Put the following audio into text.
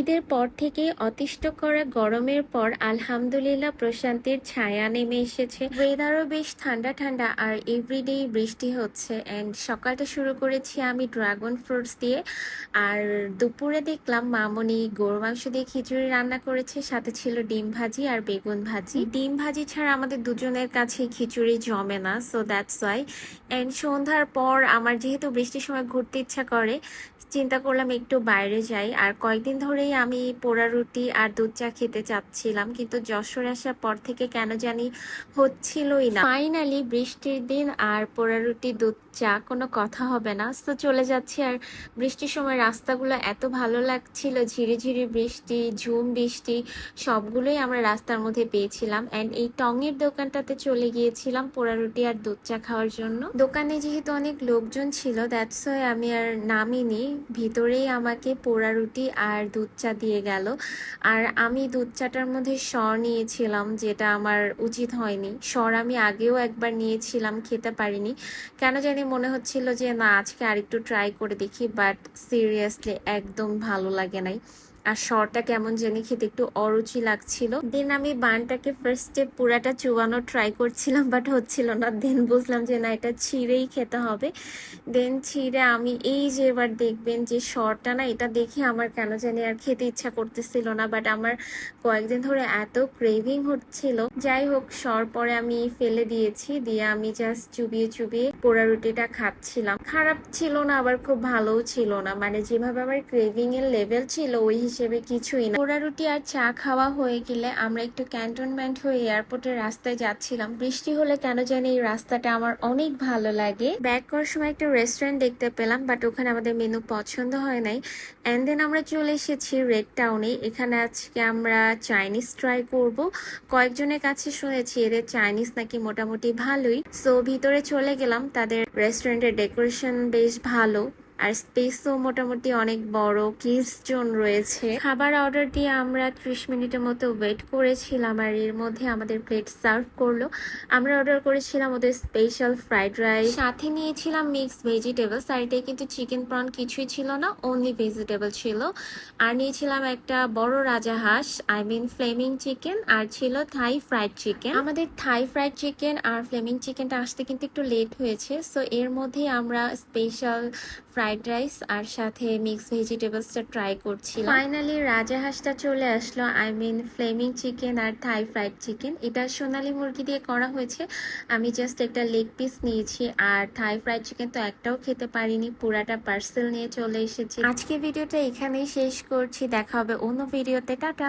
ঈদের পর থেকে অতিষ্ঠ করা গরমের পর আলহামদুলিল্লাহ প্রশান্তির ছায়া নেমে এসেছে। ওয়েদারও বেশ ঠান্ডা ঠান্ডা আর এভরিডে বৃষ্টি হচ্ছে। অ্যান্ড সকালটা শুরু করেছি আমি ড্রাগন ফ্রুটস দিয়ে। আর দুপুরে দেখলাম মামনি গরু মাংস দিয়ে খিচুড়ি রান্না করেছে, সাথে ছিল ডিম ভাজি আর বেগুন ভাজি। ডিম ভাজি ছাড়া আমাদের দুজনের কাছে খিচুড়ি জমে না, সো দ্যাটস ওয়াই। অ্যান্ড সন্ধ্যার পর আমার যেহেতু বৃষ্টির সময় ঘুরতে ইচ্ছা করে, চিন্তা করলাম একটু বাইরে যাই। আর কয়েকদিন ধরেই আমি পোড়া রুটি আর দুধ চা খেতে চাচ্ছিলাম, কিন্তু যশোর আসার পর থেকে কেন জানি হচ্ছিলই না। ফাইনালি বৃষ্টির দিন আর পোড়া রুটি দুধ চা কোনো কথা হবে না, তো চলে যাচ্ছি। আর বৃষ্টির সময় রাস্তাগুলো এত ভালো লাগছিল, ঝিরিঝিরি বৃষ্টি, ঝুম বৃষ্টি সবগুলোই আমরা রাস্তার মধ্যে পেয়েছিলাম। অ্যান্ড এই টঙের দোকানটাতে চলে গিয়েছিলাম পোড়া রুটি আর দুধ চা খাওয়ার জন্য। দোকানে যেহেতু অনেক লোকজন ছিল, দ্যাটস ওয়াই আমি আর নামিনি, ভিতরেই আমাকে পোড়া রুটি আর দুধ চা দিয়ে গেল। আর আমি দুধ চাটার মধ্যে সর নিয়েছিলাম, যেটা আমার উচিত হয়নি। সর আমি আগেও একবার নিয়েছিলাম, খেতে পারিনি। কেন জানি মনে হচ্ছিল যে না, আজকে আরেকটু ট্রাই করে দেখি, বাট সিরিয়াসলি একদম ভালো লাগে নাই। আর সরটা কেমন জানি খেতে একটু অরুচি লাগছিল। দেন আমি বানটাকে ফার্স্টে পুরাটা চুবানো ট্রাই করছিলাম, বাট হচ্ছিল না। দেন বুঝলাম যে না, এটা ছিঁড়েই খেতে হবে। দেন ছিঁড়ে আমি এই যে এবার দেখবেন যে সরটা না, এটা দেখে আমার কেন জানি আর খেতে ইচ্ছা করতেছিল না, বাট আমার কয়েকদিন ধরে এত ক্রেভিং হচ্ছিল। যাই হোক, সর পরে আমি ফেলে দিয়েছি, দিয়ে আমি জাস্ট চুবিয়ে চুবিয়ে পোড়া রুটিটা খাচ্ছিলাম। খারাপ ছিল না, আবার খুব ভালোও ছিল না, মানে যেভাবে আমার ক্রেভিং এর লেভেল ছিল ওই হিসেবে কিছুই না। পোড়া রুটি আর চা খাওয়া হয়ে গেলে আমরা একটু ক্যান্টনমেন্ট হয়ে এয়ারপোর্টের রাস্তায় যাচ্ছিলাম। বৃষ্টি হলে কেন জানি এই রাস্তাটা আমার অনেক ভালো লাগে। ব্যাক করার সময় একটা রেস্টুরেন্ট দেখতে পেলাম, বাট ওখানে আমাদের মেনু পছন্দ হয় নাই। অ্যান্ড দেন আমরা চলে এসেছি রেড টাউনে। এখানে আজকে আমরা চাইনিজ ট্রাই করব। কয়েকজনের কাছে শুনেছি এদের চাইনিজ নাকি মোটামুটি ভালোই, সো ভিতরে চলে গেলাম। তাদের রেস্টুরেন্টের ডেকোরেশন বেশ ভালো, আর স্পেসও মোটামুটি অনেক বড়, কিডস জোন রয়েছে। খাবার অর্ডার দিয়ে আমরা 30 মিনিটের মতো ওয়েট করেছিলাম, আর এর মধ্যে আমাদের প্লেট সার্ভ করলো। আমরা অর্ডার করেছিলাম ওদের স্পেশাল ফ্রাইড রাইস, সাথে নিয়েছিলাম মিক্সড ভেজিটেবলস। আর এটাই কিন্তু চিকেন প্রন কিছুই ছিল না, অনলি ভেজিটেবল ছিল। আর নিয়েছিলাম একটা বড় রাজাহাঁস, আই মিন ফ্লেমিং চিকেন, আর ছিল থাই ফ্রাইড চিকেন। আমাদের থাই ফ্রাইড চিকেন আর ফ্লেমিং চিকেনটা আসতে কিন্তু একটু লেট হয়েছে, সো এর মধ্যেই আমরা স্পেশাল ফ্রাইড রাইস আর সাথে মিক্সড ভেজিটেবলসটা ট্রাই করছিলাম। ফাইনালি রাজাহাঁসটা চলে আসলো, আই মিন ফ্লেমিং চিকেন আর থাই ফ্রাইড চিকেন। এটা সোনালী মুরগি দিয়ে করা হয়েছে। আমি জাস্ট একটা লেগ পিস নিয়েছি, আর থাই ফ্রাইড চিকেন তো একটাও খেতে পারিনি, পুরাটা পার্সেল নিয়ে চলে এসেছি। আজকে ভিডিওটা এখানেই শেষ করছি, দেখা হবে অন্য ভিডিওতে। টাটা।